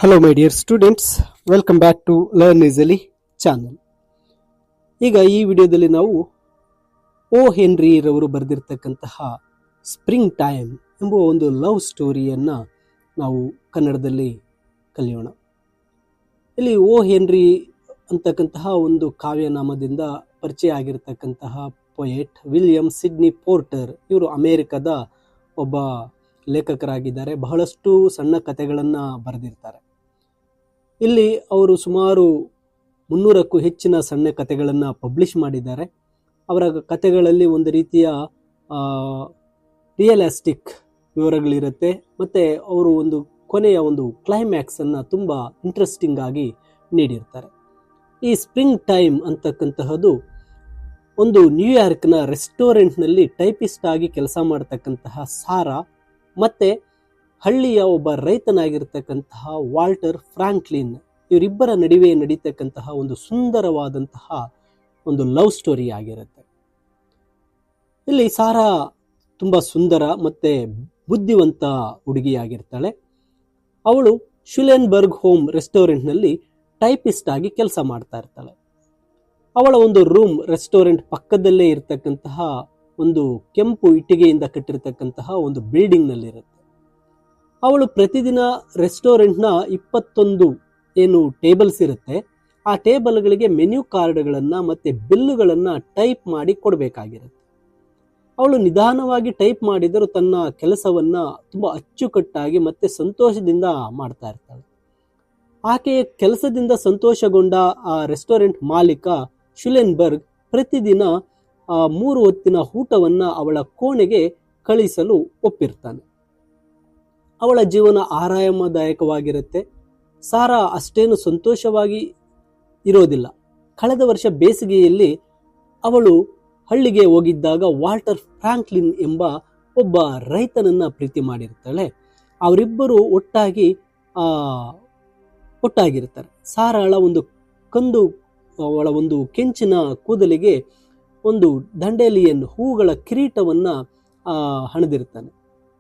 Hello my dear students, welcome back to learn easily channel. ಈಗ ಈ ವಿಡಿಯೋದಲ್ಲಿ ನಾವು ಓ ಹೆನ್ರಿ ರವರು ಬರೆದಿರ್ತಕ್ಕಂತಹ ಸ್ಪ್ರಿಂಗ್ ಟೈಮ್ ಎಂಬ ಒಂದು ಲವ್ ಸ್ಟೋರಿಯನ್ನು ನಾವು ಕನ್ನಡದಲ್ಲಿ ಕಲಿಯೋಣ. ಇಲ್ಲಿ ಓ ಹೆನ್ರಿ ಅಂತಕ್ಕಂತಹ ಒಂದು ಕಾವ್ಯನಾಮದಿಂದ ಪರಿಚಯ ಆಗಿರತಕ್ಕಂತಹ ಪೊಯೆಟ್ ವಿಲಿಯಂ ಸಿಡ್ನಿ ಪೋರ್ಟರ್, ಇವರು ಅಮೇರಿಕದ ಒಬ್ಬ ಲೇಖಕರಾಗಿದ್ದಾರೆ. ಬಹಳಷ್ಟು ಸಣ್ಣ ಕಥೆಗಳನ್ನು ಬರೆದಿರ್ತಾರೆ. ಇಲ್ಲಿ ಅವರು ಸುಮಾರು 300ಕ್ಕೂ ಹೆಚ್ಚಿನ ಸಣ್ಣ ಕಥೆಗಳನ್ನು ಪಬ್ಲಿಷ್ ಮಾಡಿದ್ದಾರೆ. ಅವರ ಕಥೆಗಳಲ್ಲಿ ಒಂದು ರೀತಿಯ ರಿಯಲಿಸ್ಟಿಕ್ ವಿವರಗಳಿರುತ್ತೆ ಮತ್ತು ಅವರು ಒಂದು ಕೊನೆಯ ಒಂದು ಕ್ಲೈಮ್ಯಾಕ್ಸನ್ನು ತುಂಬ ಇಂಟ್ರೆಸ್ಟಿಂಗ್ ಆಗಿ ನೀಡಿರ್ತಾರೆ. ಈ ಸ್ಪ್ರಿಂಗ್ ಟೈಮ್ ಅಂತಕ್ಕಂತಹದ್ದು ಒಂದು ನ್ಯೂಯಾರ್ಕ್ನ ರೆಸ್ಟೋರೆಂಟ್ನಲ್ಲಿ ಟೈಪಿಸ್ಟ್ ಆಗಿ ಕೆಲಸ ಮಾಡತಕ್ಕಂತಹ ಸಾರಾ ಮತ್ತು ಹಳ್ಳಿಯ ಒಬ್ಬ ರೈತನಾಗಿರ್ತಕ್ಕಂತಹ ವಾಲ್ಟರ್ ಫ್ರಾಂಕ್ಲಿನ್, ಇವರಿಬ್ಬರ ನಡುವೆ ನಡೀತಕ್ಕಂತಹ ಒಂದು ಸುಂದರವಾದಂತಹ ಒಂದು ಲವ್ ಸ್ಟೋರಿ ಆಗಿರುತ್ತೆ. ಇಲ್ಲಿ ಸಾರಾ ತುಂಬ ಸುಂದರ ಮತ್ತು ಬುದ್ಧಿವಂತ ಹುಡುಗಿಯಾಗಿರ್ತಾಳೆ. ಅವಳು ಶುಲೆನ್ಬರ್ಗ್ ಹೋಮ್ ರೆಸ್ಟೋರೆಂಟ್ನಲ್ಲಿ ಟೈಪಿಸ್ಟ್ ಆಗಿ ಕೆಲಸ ಮಾಡ್ತಾ ಇರ್ತಾಳೆ. ಅವಳ ಒಂದು ರೂಮ್ ರೆಸ್ಟೋರೆಂಟ್ ಪಕ್ಕದಲ್ಲೇ ಇರತಕ್ಕಂತಹ ಒಂದು ಕೆಂಪು ಇಟ್ಟಿಗೆಯಿಂದ ಕಟ್ಟಿರ್ತಕ್ಕಂತಹ ಒಂದು ಬಿಲ್ಡಿಂಗ್ನಲ್ಲಿರುತ್ತೆ. ಅವಳು ಪ್ರತಿದಿನ ರೆಸ್ಟೋರೆಂಟ್ನ 21 ಏನು ಟೇಬಲ್ಸ್ ಇರುತ್ತೆ, ಆ ಟೇಬಲ್ಗಳಿಗೆ ಮೆನ್ಯೂ ಕಾರ್ಡ್ಗಳನ್ನು ಮತ್ತು ಬಿಲ್ಲುಗಳನ್ನು ಟೈಪ್ ಮಾಡಿ ಕೊಡಬೇಕಾಗಿರುತ್ತೆ. ಅವಳು ನಿಧಾನವಾಗಿ ಟೈಪ್ ಮಾಡಿದರೂ ತನ್ನ ಕೆಲಸವನ್ನು ತುಂಬ ಅಚ್ಚುಕಟ್ಟಾಗಿ ಮತ್ತು ಸಂತೋಷದಿಂದ ಮಾಡ್ತಾ ಇರ್ತಾಳೆ. ಆಕೆಯ ಕೆಲಸದಿಂದ ಸಂತೋಷಗೊಂಡ ಆ ರೆಸ್ಟೋರೆಂಟ್ ಮಾಲೀಕ ಶುಲೆನ್ಬರ್ಗ್ ಪ್ರತಿದಿನ 3 ಹೊತ್ತಿನ ಊಟವನ್ನು ಅವಳ ಕೋಣೆಗೆ ಕಳಿಸಲು ಒಪ್ಪಿರ್ತಾನೆ. ಅವಳ ಜೀವನ ಆರಾಮದಾಯಕವಾಗಿರುತ್ತೆ. ಸಾರಾ ಅಷ್ಟೇನು ಸಂತೋಷವಾಗಿ ಇರೋದಿಲ್ಲ. ಕಳೆದ ವರ್ಷ ಬೇಸಿಗೆಯಲ್ಲಿ ಅವಳು ಹಳ್ಳಿಗೆ ಹೋಗಿದ್ದಾಗ ವಾಲ್ಟರ್ ಫ್ರಾಂಕ್ಲಿನ್ ಎಂಬ ಒಬ್ಬ ರೈತನನ್ನು ಪ್ರೀತಿ ಮಾಡಿರ್ತಾಳೆ. ಅವರಿಬ್ಬರು ಒಟ್ಟಾಗಿರ್ತಾರೆ. ಸಾರಾಳ ಒಂದು ಅವಳ ಒಂದು ಕೆಂಚಿನ ಕೂದಲಿಗೆ ಒಂದು ದಂಡೇಲಿಯನ್ ಹೂಗಳ ಕಿರೀಟವನ್ನು ಹಣದಿರ್ತಾನೆ.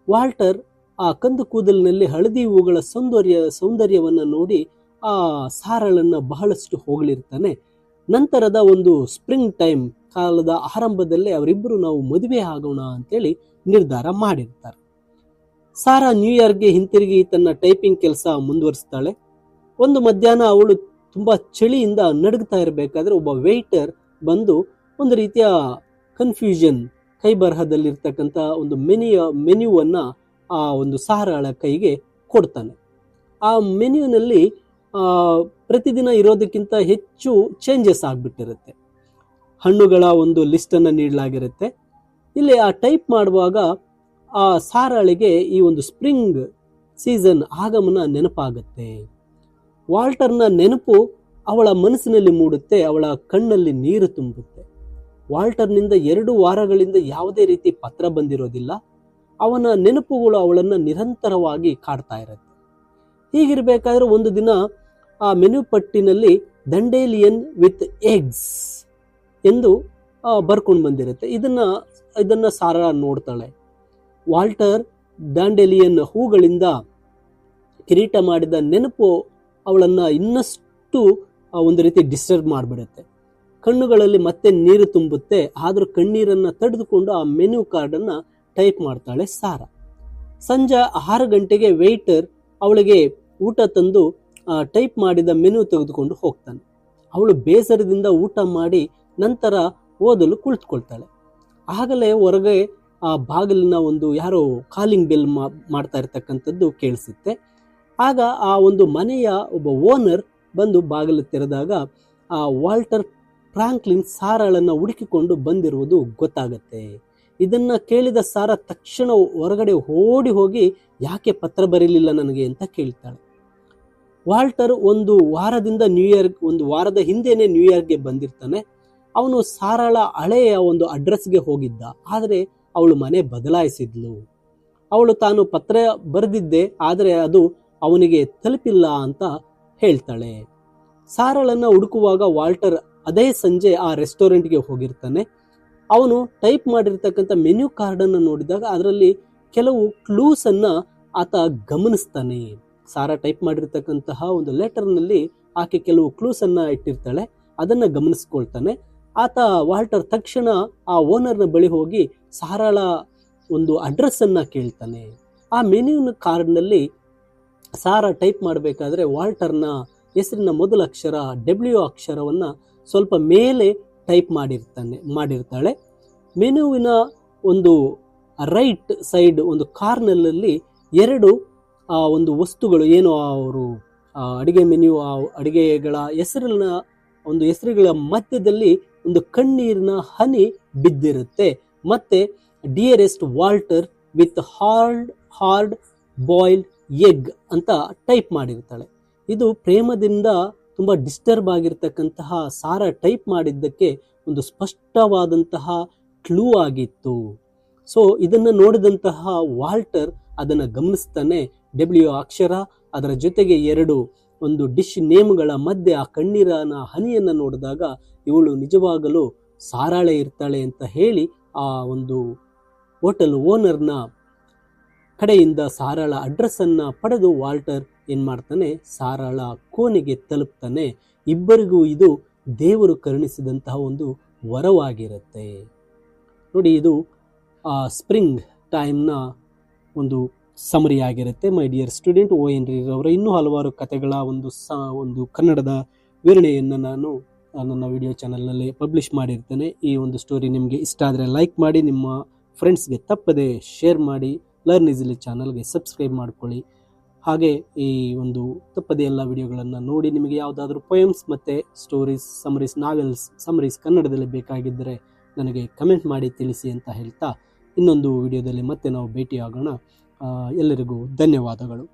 ವಾಲ್ಟರ್ ಆ ಕಂದು ಕೂದಲಿನಲ್ಲಿ ಹಳದಿ ಹೂಗಳ ಸೌಂದರ್ಯವನ್ನು ನೋಡಿ ಆ ಸಾರಳನ್ನು ಬಹಳಷ್ಟು ಹೊಗಳಿರ್ತಾನೆ. ನಂತರದ ಒಂದು ಸ್ಪ್ರಿಂಗ್ ಟೈಮ್ ಕಾಲದ ಆರಂಭದಲ್ಲೇ ಅವರಿಬ್ಬರು ನಾವು ಮದುವೆ ಆಗೋಣ ಅಂತೇಳಿ ನಿರ್ಧಾರ ಮಾಡಿರ್ತಾರೆ. ಸಾರಾ ನ್ಯೂಯಾರ್ಕ್ಗೆ ಹಿಂತಿರುಗಿ ತನ್ನ ಟೈಪಿಂಗ್ ಕೆಲಸ ಮುಂದುವರಿಸ್ತಾಳೆ. ಒಂದು ಮಧ್ಯಾಹ್ನ ಅವಳು ತುಂಬ ಚಳಿಯಿಂದ ನಡುಗ್ತಾ ಇರಬೇಕಾದ್ರೆ ಒಬ್ಬ ವೇಟರ್ ಬಂದು ಒಂದು ರೀತಿಯ ಕನ್ಫ್ಯೂಷನ್ ಕೈ ಬರಹದಲ್ಲಿರ್ತಕ್ಕಂಥ ಒಂದು ಮೆನ್ಯೂವನ್ನು ಆ ಒಂದು ಸಾರಾಳ ಕೈಗೆ ಕೊಡ್ತಾನೆ. ಆ ಮೆನ್ಯೂನಲ್ಲಿ ಪ್ರತಿದಿನ ಇರೋದಕ್ಕಿಂತ ಹೆಚ್ಚು ಚೇಂಜಸ್ ಆಗಿಬಿಟ್ಟಿರುತ್ತೆ. ಹಣ್ಣುಗಳ ಒಂದು ಲಿಸ್ಟನ್ನು ನೀಡಲಾಗಿರುತ್ತೆ. ಇಲ್ಲಿ ಆ ಟೈಪ್ ಮಾಡುವಾಗ ಆ ಸಾರಾಳಿಗೆ ಈ ಒಂದು ಸ್ಪ್ರಿಂಗ್ ಸೀಸನ್ ಆಗಮನ ನೆನಪಾಗುತ್ತೆ. ವಾಲ್ಟರ್ನ ನೆನಪು ಅವಳ ಮನಸ್ಸಿನಲ್ಲಿ ಮೂಡುತ್ತೆ. ಅವಳ ಕಣ್ಣಲ್ಲಿ ನೀರು ತುಂಬುತ್ತೆ. ವಾಲ್ಟರ್ನಿಂದ 2 ವಾರಗಳಿಂದ ಯಾವುದೇ ರೀತಿ ಪತ್ರ ಬಂದಿರೋದಿಲ್ಲ. ಅವನ ನೆನಪುಗಳು ಅವಳನ್ನು ನಿರಂತರವಾಗಿ ಕಾಡ್ತಾ ಇರುತ್ತೆ. ಹೀಗಿರಬೇಕಾದ್ರೆ ಒಂದು ದಿನ ಆ ಮೆನು ಪಟ್ಟಿನಲ್ಲಿ ದಂಡೇಲಿಯನ್ ವಿತ್ ಎಗ್ಸ್ ಎಂದು ಬರ್ಕೊಂಡು ಬಂದಿರುತ್ತೆ. ಇದನ್ನ ಸಾರಾ ನೋಡ್ತಾಳೆ. ವಾಲ್ಟರ್ ದಂಡೇಲಿಯನ್ ಹೂಗಳಿಂದ ಕಿರೀಟ ಮಾಡಿದ ನೆನಪು ಅವಳನ್ನು ಇನ್ನಷ್ಟು ಒಂದು ರೀತಿ ಡಿಸ್ಟರ್ಬ್ ಮಾಡಿಬಿಡುತ್ತೆ. ಕಣ್ಣುಗಳಲ್ಲಿ ಮತ್ತೆ ನೀರು ತುಂಬುತ್ತೆ. ಆದರೂ ಕಣ್ಣೀರನ್ನು ತಡೆದುಕೊಂಡು ಆ ಮೆನ್ಯೂ ಕಾರ್ಡನ್ನು ಟೈಪ್ ಮಾಡ್ತಾಳೆ ಸಾರಾ. ಸಂಜೆ 6 ಗಂಟೆಗೆ ವೇಟರ್ ಅವಳಿಗೆ ಊಟ ತಂದು ಟೈಪ್ ಮಾಡಿದ ಮೆನ್ಯೂ ತೆಗೆದುಕೊಂಡು ಹೋಗ್ತಾನೆ. ಅವಳು ಬೇಸರದಿಂದ ಊಟ ಮಾಡಿ ನಂತರ ಓದಲು ಕುಳಿತುಕೊಳ್ತಾಳೆ. ಆಗಲೇ ಹೊರಗೆ ಆ ಬಾಗಿಲಿನ ಒಂದು ಯಾರೋ ಕಾಲಿಂಗ್ ಬೆಲ್ ಮಾಡ್ತಾ ಇರ್ತಕ್ಕಂಥದ್ದು ಕೇಳಿಸುತ್ತೆ. ಆಗ ಆ ಒಂದು ಮನೆಯ ಒಬ್ಬ ಓನರ್ ಬಂದು ಬಾಗಿಲು ತೆರೆದಾಗ ಆ ವಾಲ್ಟರ್ ಫ್ರಾಂಕ್ಲಿನ್ ಸಾರಾಳನ್ನು ಹುಡುಕಿಕೊಂಡು ಬಂದಿರುವುದು ಗೊತ್ತಾಗತ್ತೆ. ಇದನ್ನು ಕೇಳಿದ ಸಾರಾ ತಕ್ಷಣ ಹೊರಗಡೆ ಓಡಿ ಹೋಗಿ ಯಾಕೆ ಪತ್ರ ಬರೀಲಿಲ್ಲ ನನಗೆ ಅಂತ ಕೇಳ್ತಾಳೆ. ವಾಲ್ಟರ್ ಒಂದು ವಾರದ ಹಿಂದೆನೇ ನ್ಯೂಯಾರ್ಕ್ಗೆ ಬಂದಿರ್ತಾನೆ. ಅವನು ಸಾರಾಳ ಹಳೆಯ ಒಂದು ಅಡ್ರೆಸ್ಗೆ ಹೋಗಿದ್ದ. ಆದರೆ ಅವಳು ಮನೆ ಬದಲಾಯಿಸಿದ್ಲು. ಅವಳು ತಾನು ಪತ್ರ ಬರೆದಿದ್ದೆ, ಆದರೆ ಅದು ಅವನಿಗೆ ತಲುಪಿಲ್ಲ ಅಂತ ಹೇಳ್ತಾಳೆ. ಸಾರಾಳನ್ನು ಹುಡುಕುವಾಗ ವಾಲ್ಟರ್ ಅದೇ ಸಂಜೆ ಆ ರೆಸ್ಟೋರೆಂಟ್ಗೆ ಹೋಗಿರ್ತಾನೆ. ಅವನು ಟೈಪ್ ಮಾಡಿರ್ತಕ್ಕಂಥ ಮೆನ್ಯೂ ಕಾರ್ಡನ್ನು ನೋಡಿದಾಗ ಅದರಲ್ಲಿ ಕೆಲವು ಕ್ಲೂಸನ್ನು ಆತ ಗಮನಿಸ್ತಾನೆ. ಸಾರಾ ಟೈಪ್ ಮಾಡಿರ್ತಕ್ಕಂತಹ ಒಂದು ಲೆಟರ್ನಲ್ಲಿ ಆಕೆ ಕೆಲವು ಕ್ಲೂಸನ್ನು ಇಟ್ಟಿರ್ತಾಳೆ. ಅದನ್ನು ಗಮನಿಸ್ಕೊಳ್ತಾನೆ. ಆತ ವಾಲ್ಟರ್ ತಕ್ಷಣ ಆ ಓನರ್ನ ಬಳಿ ಹೋಗಿ ಸಾರಾಳ ಒಂದು ಅಡ್ರೆಸ್ಸನ್ನು ಕೇಳ್ತಾನೆ. ಆ ಮೆನ್ಯೂನ ಕಾರ್ಡ್ನಲ್ಲಿ ಸಾರಾ ಟೈಪ್ ಮಾಡಬೇಕಾದ್ರೆ ವಾಲ್ಟರ್ನ ಹೆಸರಿನ ಮೊದಲ ಅಕ್ಷರ W ಅಕ್ಷರವನ್ನು ಸ್ವಲ್ಪ ಮೇಲೆ ಟೈಪ್ ಮಾಡಿರ್ತಾಳೆ. ಮೆನುವಿನ ಒಂದು ರೈಟ್ ಸೈಡ್ ಒಂದು ಕಾರ್ನರ್ನಲ್ಲಿ ಎರಡು ಒಂದು ವಸ್ತುಗಳು ಏನು ಅವರು ಅಡಿಗೆ ಮೆನ್ಯೂ ಅಡಿಗೆಗಳ ಹೆಸರುಗಳ ಮಧ್ಯದಲ್ಲಿ ಒಂದು ಕಣ್ಣೀರಿನ ಹನಿ ಬಿದ್ದಿರುತ್ತೆ. ಮತ್ತೆ dearest Walter with hard boiled egg ಅಂತ ಟೈಪ್ ಮಾಡಿರ್ತಾಳೆ. ಇದು ಪ್ರೇಮದಿಂದ ತುಂಬ ಡಿಸ್ಟರ್ಬ್ ಆಗಿರ್ತಕ್ಕಂತಹ ಸಾರಾ ಟೈಪ್ ಮಾಡಿದ್ದಕ್ಕೆ ಒಂದು ಸ್ಪಷ್ಟವಾದಂತಹ ಕ್ಲೂ ಆಗಿತ್ತು. ಸೊ ಇದನ್ನು ನೋಡಿದಂತಹ ವಾಲ್ಟರ್ ಅದನ್ನು ಗಮನಿಸ್ತಾನೆ. W ಅಕ್ಷರ ಅದರ ಜೊತೆಗೆ ಎರಡು ಒಂದು ಡಿಶ್ ನೇಮ್ಗಳ ಮಧ್ಯೆ ಆ ಕಣ್ಣೀರನ ಹನಿಯನ್ನು ನೋಡಿದಾಗ ಇವಳು ನಿಜವಾಗಲೂ ಸಾರಾಳೆ ಇರ್ತಾಳೆ ಅಂತ ಹೇಳಿ ಆ ಒಂದು ಹೋಟೆಲ್ ಓನರ್ನ ಕಡೆಯಿಂದ ಸಾರಾಳ ಅಡ್ರೆಸ್ಸನ್ನು ಪಡೆದು ವಾಲ್ಟರ್ ಏನು ಮಾಡ್ತಾನೆ, ಸಾರಾಳ ಕೋಣೆಗೆ ತಲುಪ್ತಾನೆ. ಇಬ್ಬರಿಗೂ ಇದು ದೇವರು ಕರುಣಿಸಿದಂತಹ ಒಂದು ವರವಾಗಿರುತ್ತೆ. ನೋಡಿ, ಇದು ಸ್ಪ್ರಿಂಗ್ ಟೈಮ್ನ ಒಂದು ಸಮರಿ ಆಗಿರುತ್ತೆ. ಮೈ ಡಿಯರ್ ಸ್ಟೂಡೆಂಟ್, ON ಅವರ ಇನ್ನೂ ಹಲವಾರು ಕಥೆಗಳ ಒಂದು ಕನ್ನಡದ ವಿವರಣೆಯನ್ನು ನಾನು ನನ್ನ ವಿಡಿಯೋ ಚಾನಲ್ನಲ್ಲಿ ಪಬ್ಲಿಷ್ ಮಾಡಿರ್ತೇನೆ. ಈ ಒಂದು ಸ್ಟೋರಿ ನಿಮಗೆ ಇಷ್ಟ ಆದರೆ ಲೈಕ್ ಮಾಡಿ, ನಿಮ್ಮ ಫ್ರೆಂಡ್ಸ್ಗೆ ತಪ್ಪದೆ ಶೇರ್ ಮಾಡಿ, ಲರ್ನ್ ಈಸಿಲಿ ಚಾನಲ್ಗೆ ಸಬ್ಸ್ಕ್ರೈಬ್ ಮಾಡ್ಕೊಳ್ಳಿ. ಹಾಗೆ ಈ ಒಂದು ತಪ್ಪದೆ ಎಲ್ಲ ವಿಡಿಯೋಗಳನ್ನು ನೋಡಿ ನಿಮಗೆ ಯಾವುದಾದ್ರೂ ಪೊಯಮ್ಸ್ ಮತ್ತು ಸ್ಟೋರೀಸ್, ಸಮರೀಸ್, ನಾವೆಲ್ಸ್, ಸಮರೀಸ್ ಕನ್ನಡದಲ್ಲಿ ಬೇಕಾಗಿದ್ದರೆ ನನಗೆ ಕಮೆಂಟ್ ಮಾಡಿ ತಿಳಿಸಿ ಅಂತ ಹೇಳ್ತಾ ಇನ್ನೊಂದು ವಿಡಿಯೋದಲ್ಲಿ ಮತ್ತೆ ನಾವು ಭೇಟಿಯಾಗೋಣ. ಎಲ್ಲರಿಗೂ ಧನ್ಯವಾದಗಳು.